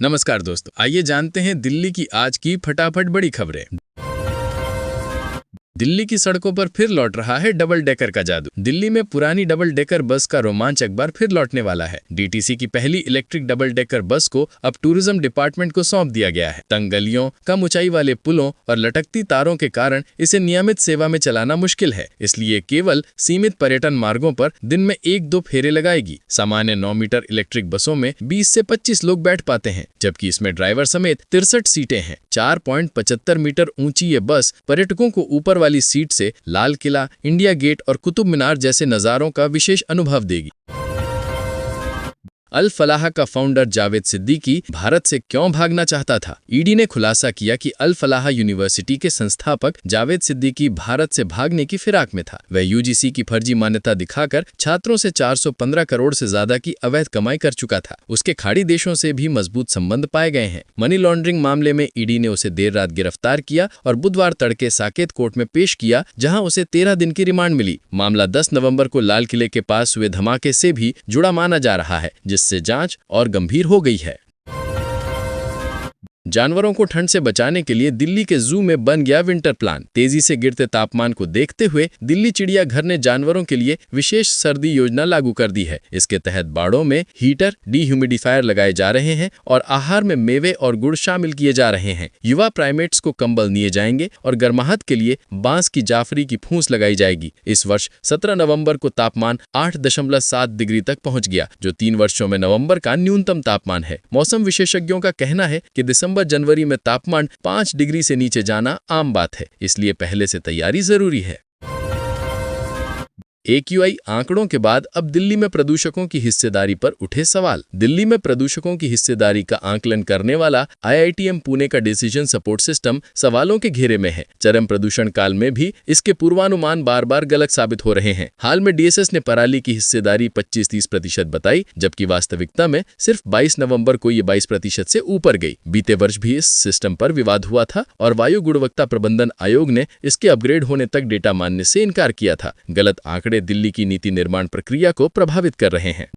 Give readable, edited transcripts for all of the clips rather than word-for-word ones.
नमस्कार दोस्तों, आइए जानते हैं दिल्ली की आज की फटाफट बड़ी खबरें। दिल्ली की सड़कों पर फिर लौट रहा है डबल डेकर का जादू। दिल्ली में पुरानी डबल डेकर बस का रोमांच एक बार फिर लौटने वाला है। डीटीसी की पहली इलेक्ट्रिक डबल डेकर बस को अब टूरिज्म डिपार्टमेंट को सौंप दिया गया है। तंग गलियों, कम ऊंचाई वाले पुलों और लटकती तारों के कारण इसे नियमित सेवा में चलाना मुश्किल है, इसलिए केवल सीमित पर्यटन मार्गों पर दिन में 1-2 फेरे लगाएगी। सामान्य 9 मीटर इलेक्ट्रिक बसों में 20 से 25 लोग बैठ पाते हैं, जबकि इसमें ड्राइवर समेत 63 सीटें हैं। 4.75 मीटर ऊंची ये बस पर्यटकों को ऊपर वाली सीट से लाल किला, इंडिया गेट और कुतुब मीनार जैसे नजारों का विशेष अनुभव देगी। अल फलाह का फाउंडर जावेद सिद्दीकी भारत से क्यों भागना चाहता था? ईडी ने खुलासा किया कि अल फलाह यूनिवर्सिटी के संस्थापक जावेद सिद्दीकी भारत से भागने की फिराक में था। वह यूजीसी की फर्जी मान्यता दिखाकर छात्रों से 415 करोड़ से ज्यादा की अवैध कमाई कर चुका था। उसके खाड़ी देशों से भी मजबूत संबंध पाए गए हैं। मनी लॉन्ड्रिंग मामले में ईडी ने उसे देर रात गिरफ्तार किया और बुधवार तड़के साकेत कोर्ट में पेश किया, जहां उसे 13 दिन की रिमांड मिली। मामला 10 नवंबर को लाल किले के पास हुए धमाके से भी जुड़ा माना जा रहा है, जिससे जांच और गंभीर हो गई है। जानवरों को ठंड से बचाने के लिए दिल्ली के जू में बन गया विंटर प्लान। तेजी से गिरते तापमान को देखते हुए दिल्ली चिड़ियाघर ने जानवरों के लिए विशेष सर्दी योजना लागू कर दी है। इसके तहत बाड़ों में हीटर, डिह्यूमिडिफायर लगाए जा रहे हैं और आहार में मेवे और गुड़ शामिल किए जा रहे हैं। युवा प्राइमेट्स को कंबल दिए जाएंगे और गर्माहट के लिए बांस की जाफरी की फूंस लगाई जाएगी। इस वर्ष 17 नवंबर को तापमान 8.7 डिग्री तक पहुंच गया, जो 3 वर्षों में नवंबर का न्यूनतम तापमान है। मौसम विशेषज्ञों का कहना है कि दिसंबर जनवरी में तापमान 5 डिग्री से नीचे जाना आम बात है, इसलिए पहले से तैयारी जरूरी है। AQI आंकड़ों के बाद अब दिल्ली में प्रदूषकों की हिस्सेदारी पर उठे सवाल। दिल्ली में प्रदूषकों की हिस्सेदारी का आंकलन करने वाला IITM पुणे का डिसीजन सपोर्ट सिस्टम सवालों के घेरे में है। चरम प्रदूषण काल में भी इसके पूर्वानुमान बार बार गलत साबित हो रहे हैं। हाल में DSS ने पराली की हिस्सेदारी 25-30% बताई, जबकि वास्तविकता में सिर्फ 22 नवंबर को ये 22% से ऊपर गई। बीते वर्ष भी इस सिस्टम पर विवाद हुआ था और वायु गुणवत्ता प्रबंधन आयोग ने इसके अपग्रेड होने तक डेटा मानने से इनकार किया था। गलत आंकड़े दिल्ली की नीति निर्माण प्रक्रिया को प्रभावित कर रहे हैं।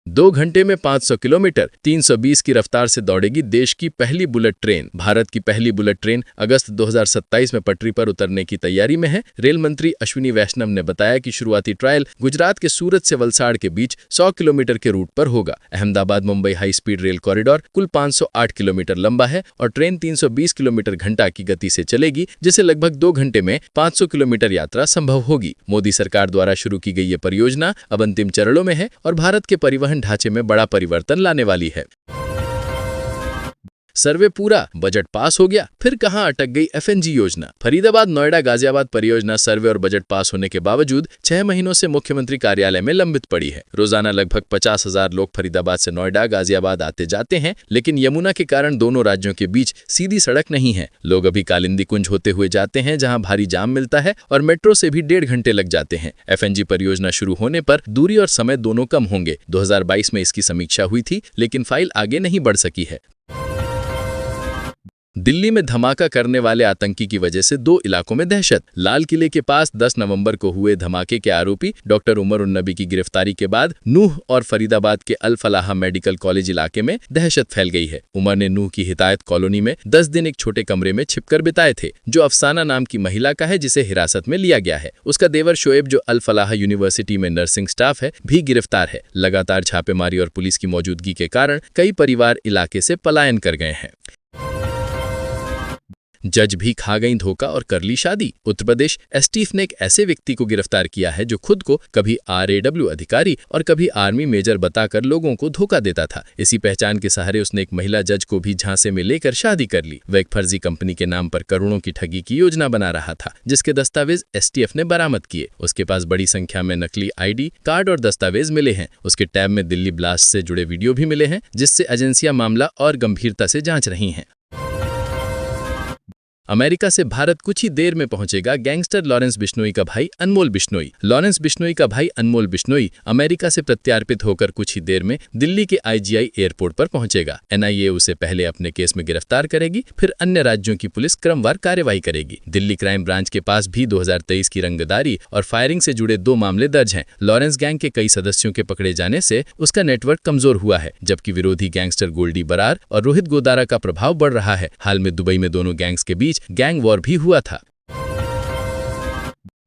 2 घंटे में 500 किलोमीटर 320 की रफ्तार से दौड़ेगी देश की पहली बुलेट ट्रेन। भारत की पहली बुलेट ट्रेन अगस्त 2027 में पटरी पर उतरने की तैयारी में है। रेल मंत्री अश्विनी वैष्णव ने बताया कि शुरुआती ट्रायल गुजरात के सूरत से वलसाड़ के बीच 100 किलोमीटर के रूट पर होगा। Ahmedabad Mumbai high speed rail corridor कुल 508 किलोमीटर लंबा है और ट्रेन 320 किलोमीटर घंटा की गति से चलेगी, जिससे लगभग 2 घंटे में 500 किलोमीटर यात्रा संभव होगी। मोदी सरकार द्वारा शुरू की गई ये परियोजना अब अंतिम चरणों में है और भारत के परिवहन ढांचे में बड़ा परिवर्तन लाने वाली है। सर्वे पूरा, बजट पास हो गया, फिर कहां अटक गई FNG योजना? फरीदाबाद नोएडा गाजियाबाद परियोजना सर्वे और बजट पास होने के बावजूद 6 महीनों से मुख्यमंत्री कार्यालय में लंबित पड़ी है। रोजाना लगभग 50,000 लोग फरीदाबाद से नोएडा गाजियाबाद आते जाते हैं, लेकिन यमुना के कारण दोनों राज्यों के बीच सीधी सड़क नहीं है। लोग अभी कालिंदी कुंज होते हुए जाते हैं, जहां भारी जाम मिलता है और मेट्रो से भी 1.5 घंटे लग जाते हैं। FNG परियोजना शुरू होने पर दूरी और समय दोनों कम होंगे। 2022 में इसकी समीक्षा हुई थी, लेकिन फाइल आगे नहीं बढ़ सकी है। दिल्ली में धमाका करने वाले आतंकी की वजह से 2 इलाकों में दहशत। लाल किले के पास 10 नवंबर को हुए धमाके के आरोपी डॉक्टर उमर उन नबी की गिरफ्तारी के बाद नूह और फरीदाबाद के अल फलाह मेडिकल कॉलेज इलाके में दहशत फैल गई है। उमर ने नूह की हिदायत कॉलोनी में 10 दिन एक छोटे कमरे में छिपकर बिताए थे, जो अफसाना नाम की महिला का है, जिसे हिरासत में लिया गया है। उसका देवर शोएब, जो अल फलाह यूनिवर्सिटी में नर्सिंग स्टाफ है, भी गिरफ्तार है। लगातार छापेमारी और पुलिस की मौजूदगी के कारण कई परिवार इलाके से पलायन कर गए हैं। जज भी खा गई धोखा और कर ली शादी। उत्तर प्रदेश STF ने एक ऐसे व्यक्ति को गिरफ्तार किया है जो खुद को कभी RAW अधिकारी और कभी आर्मी मेजर बताकर लोगों को धोखा देता था। इसी पहचान के सहारे उसने एक महिला जज को भी झांसे में लेकर शादी कर ली। वह एक फर्जी कंपनी के नाम पर करोड़ों की ठगी की योजना बना रहा था, जिसके दस्तावेज STF ने बरामद किए। उसके पास बड़ी संख्या में नकली ID कार्ड और दस्तावेज मिले हैं। उसके टैब में दिल्ली ब्लास्ट से जुड़े वीडियो भी मिले हैं, जिससे एजेंसियां मामला और गंभीरता से जांच रही हैं। अमेरिका से भारत कुछ ही देर में पहुंचेगा गैंगस्टर लॉरेंस बिश्नोई का भाई अनमोल बिश्नोई। लॉरेंस बिश्नोई का भाई अनमोल बिश्नोई अमेरिका से प्रत्यार्पित होकर कुछ ही देर में दिल्ली के आईजीआई एयरपोर्ट पर पहुंचेगा। एनआईए उसे पहले अपने केस में गिरफ्तार करेगी, फिर अन्य राज्यों की पुलिस क्रमवार कार्रवाई करेगी। दिल्ली क्राइम ब्रांच के पास भी 2023 की रंगदारी और फायरिंग से जुड़े 2 मामले दर्ज हैं। लॉरेंस गैंग के कई सदस्यों के पकड़े जाने से उसका नेटवर्क कमजोर हुआ है, जबकि विरोधी गैंगस्टर गोल्डी बरार और रोहित गोदारा का प्रभाव बढ़ रहा है। हाल में दुबई में दोनों गैंग्स के बीच गैंग वॉर भी हुआ था।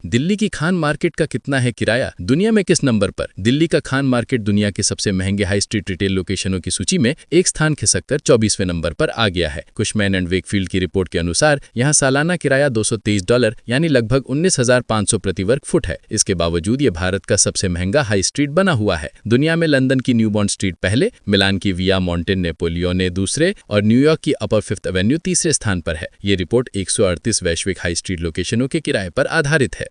दिल्ली की खान मार्केट का कितना है किराया, दुनिया में किस नंबर पर? दिल्ली का खान मार्केट दुनिया के सबसे महंगे हाई स्ट्रीट रिटेल लोकेशनों की सूची में एक स्थान खिसककर 24वें नंबर पर आ गया है। कुशमैन एंड वेकफील्ड की रिपोर्ट के अनुसार यहां सालाना किराया $223 यानी लगभग 19,500 प्रति वर्ग फुट है। इसके बावजूद ये भारत का सबसे महंगा हाई स्ट्रीट बना हुआ है। दुनिया में लंदन की न्यू बॉन्ड स्ट्रीट पहले, मिलान की विया मॉन्टेन नेपोलियोने दूसरे और न्यूयॉर्क की अपर फिफ्थ एवेन्यू तीसरे स्थान पर है। ये रिपोर्ट 138 वैश्विक हाई स्ट्रीट लोकेशनों के किराए पर आधारित है।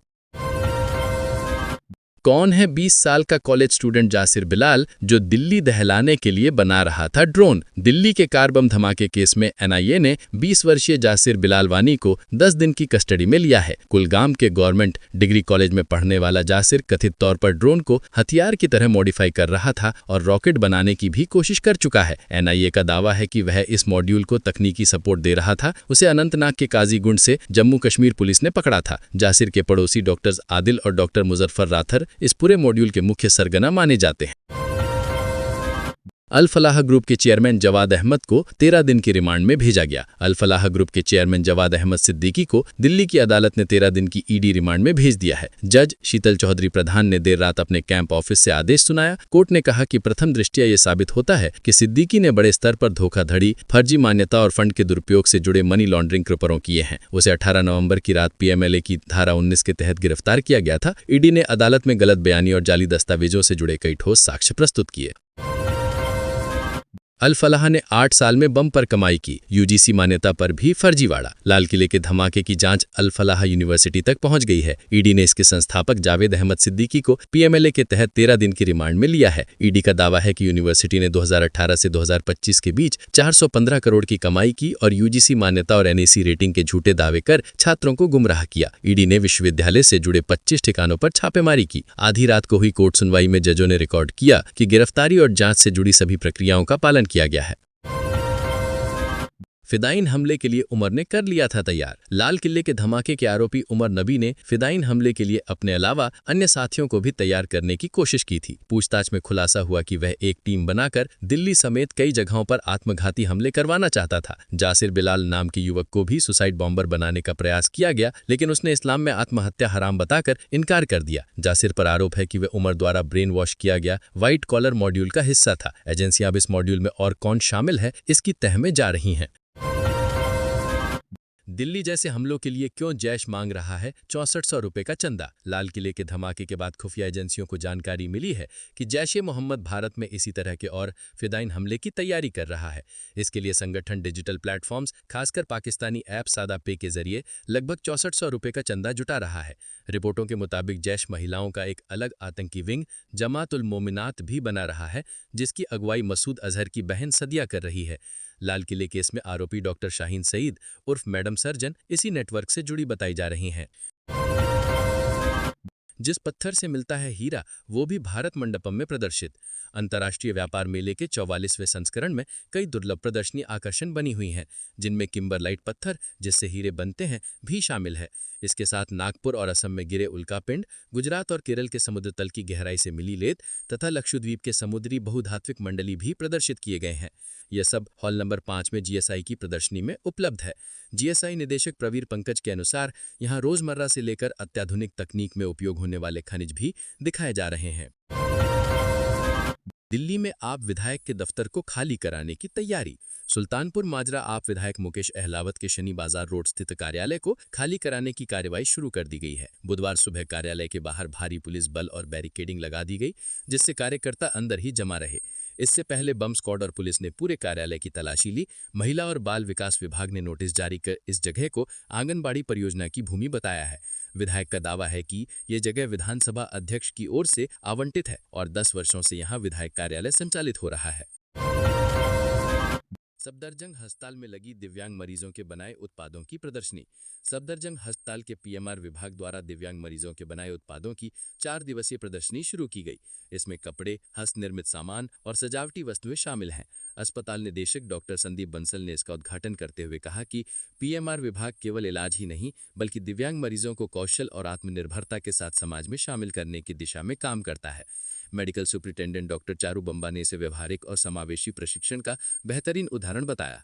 कौन है 20 साल का कॉलेज स्टूडेंट जासिर बिलाल, जो दिल्ली दहलाने के लिए बना रहा था ड्रोन? दिल्ली के कार बम धमाके केस में एनआईए ने 20 वर्षीय जासिर बिलालवानी को 10 दिन की कस्टडी में लिया है। कुलगाम के गवर्नमेंट डिग्री कॉलेज में पढ़ने वाला जासिर कथित तौर पर ड्रोन को हथियार की तरह मॉडिफाई कर रहा था और रॉकेट बनाने की भी कोशिश कर चुका है। एनआईए का दावा है कि वह इस मॉड्यूल को तकनीकी सपोर्ट दे रहा था। उसे अनंतनाग के काजीगुंड से जम्मू कश्मीर पुलिस ने पकड़ा था। जासिर के पड़ोसी डॉक्टर्स आदिल और डॉक्टर मुजफ्फर राथर इस पूरे मॉड्यूल के मुख्य सरगना माने जाते हैं। अल फलाह ग्रुप के चेयरमैन जवाद अहमद को 13 दिन की रिमांड में भेजा गया। अल फलाह ग्रुप के चेयरमैन जवाद अहमद सिद्दीकी को दिल्ली की अदालत ने 13 दिन की ईडी रिमांड में भेज दिया है। जज शीतल चौधरी प्रधान ने देर रात अपने कैंप ऑफिस से आदेश सुनाया। कोर्ट ने कहा कि प्रथम दृष्टया ये साबित होता है कि सिद्दीकी ने बड़े स्तर पर धोखाधड़ी, फर्जी मान्यता और फंड के दुरुपयोग से जुड़े मनी लॉन्ड्रिंग कृपरों किए हैं। उसे 18 नवंबर की रात पीएमएलए की धारा 19 के तहत गिरफ्तार किया गया था। ईडी ने अदालत में गलत बयानी और जाली दस्तावेजों से जुड़े कई ठोस साक्ष्य प्रस्तुत किए। अल फलाह ने 8 साल में बम पर कमाई की, यूजीसी मान्यता पर भी फर्जीवाड़ा। लाल किले के धमाके की जांच अल फलाह यूनिवर्सिटी तक पहुंच गई है। ईडी ने इसके संस्थापक जावेद अहमद सिद्दीकी को पीएमएलए के तहत 13 दिन की रिमांड में लिया है। ईडी का दावा है कि यूनिवर्सिटी ने 2018 से 2025 के बीच 415 करोड़ की कमाई की और यूजीसी मान्यता और एनएसी रेटिंग के झूठे दावे कर छात्रों को गुमराह किया। ईडी ने विश्वविद्यालय से जुड़े 25 ठिकानों पर छापेमारी की। आधी रात को हुई कोर्ट सुनवाई में जजों ने रिकॉर्ड किया कि गिरफ्तारी और जांच से जुड़ी सभी प्रक्रियाओं का पालन किया गया है। फिदाइन हमले के लिए उमर ने कर लिया था तैयार। लाल किले के धमाके के आरोपी उमर नबी ने फिदाइन हमले के लिए अपने अलावा अन्य साथियों को भी तैयार करने की कोशिश की थी। पूछताछ में खुलासा हुआ कि वह एक टीम बनाकर दिल्ली समेत कई जगहों पर आत्मघाती हमले करवाना चाहता था। जासिर बिलाल नाम के युवक को भी सुसाइड बॉम्बर बनाने का प्रयास किया गया, लेकिन उसने इस्लाम में आत्महत्या हराम बताकर इनकार कर दिया। जासिर पर आरोप है कि वह उमर द्वारा ब्रेन वॉश किया गया व्हाइट कॉलर मॉड्यूल का हिस्सा था। एजेंसियां अब इस मॉड्यूल में और कौन शामिल है इसकी तह में जा रही हैं। दिल्ली जैसे हमलों के लिए क्यों जैश मांग रहा है 6400 रुपये का चंदा? लाल किले के धमाके के बाद खुफिया एजेंसियों को जानकारी मिली है कि जैश-ए-मोहम्मद भारत में इसी तरह के और फिदाइन हमले की तैयारी कर रहा है। इसके लिए संगठन डिजिटल प्लेटफॉर्म्स, खासकर पाकिस्तानी ऐप सादा पे के जरिए लगभग 6400 रुपये का चंदा जुटा रहा है। रिपोर्टों के मुताबिक जैश महिलाओं का एक अलग आतंकी विंग जमात उल मोमिनात भी बना रहा है, जिसकी अगुवाई मसूद अजहर की बहन सदिया कर रही है। लाल किले केस में आरोपी डॉक्टर शाहीन सईद उर्फ मैडम सर्जन इसी नेटवर्क से जुड़ी बताई जा रही हैं। जिस पत्थर से मिलता है हीरा, वो भी भारत मंडपम में प्रदर्शित। अंतर्राष्ट्रीय व्यापार मेले के 44वें संस्करण में कई दुर्लभ प्रदर्शनी आकर्षण बनी हुई हैं, जिनमें किम्बरलाइट पत्थर, जिससे हीरे बनते हैं, भी शामिल है। इसके साथ नागपुर और असम में गिरे उल्कापिंड, गुजरात और केरल के समुद्र तल की गहराई से मिली लेद तथा लक्षद्वीप के समुद्री बहुधात्विक मंडली भी प्रदर्शित किए गए हैं। यह सब हॉल नंबर 5 में जीएसआई की प्रदर्शनी में उपलब्ध है। जीएसआई निदेशक प्रवीर पंकज के अनुसार यहाँ रोजमर्रा से लेकर अत्याधुनिक तकनीक में उपयोग होने वाले खनिज भी दिखाए जा रहे हैं। दिल्ली में आप विधायक के दफ्तर को खाली कराने की तैयारी। सुल्तानपुर माजरा आप विधायक मुकेश अहलावत के शनि बाजार रोड स्थित कार्यालय को खाली कराने की कार्रवाई शुरू कर दी गई है। बुधवार सुबह कार्यालय के बाहर भारी पुलिस बल और बैरिकेडिंग लगा दी गई, जिससे कार्यकर्ता अंदर ही जमा रहे। इससे पहले बम स्क्वाड और पुलिस ने पूरे कार्यालय की तलाशी ली। महिला और बाल विकास विभाग ने नोटिस जारी कर इस जगह को आंगनबाड़ी परियोजना की भूमि बताया है। विधायक का दावा है कि ये जगह विधानसभा अध्यक्ष की ओर से आवंटित है और 10 वर्षों से यहाँ विधायक कार्यालय संचालित हो रहा है। सफदरजंग अस्पताल में लगी दिव्यांग मरीजों के बनाए उत्पादों की प्रदर्शनी। सफदरजंग अस्पताल के पीएमआर विभाग द्वारा दिव्यांग मरीजों के बनाए उत्पादों की 4 दिवसीय प्रदर्शनी शुरू की गई। इसमें कपड़े, हस्तनिर्मित सामान और सजावटी वस्तुएं शामिल हैं। अस्पताल निदेशक डॉक्टर संदीप बंसल ने इसका उद्घाटन करते हुए कहा कि पीएमआर विभाग केवल इलाज ही नहीं बल्कि दिव्यांग मरीजों को कौशल और आत्मनिर्भरता के साथ समाज में शामिल करने की दिशा में काम करता है। मेडिकल सुपरिटेंडेंट डॉक्टर चारू बंबा ने इसे व्यवहारिक और समावेशी प्रशिक्षण का बेहतरीन उदाहरण बताया।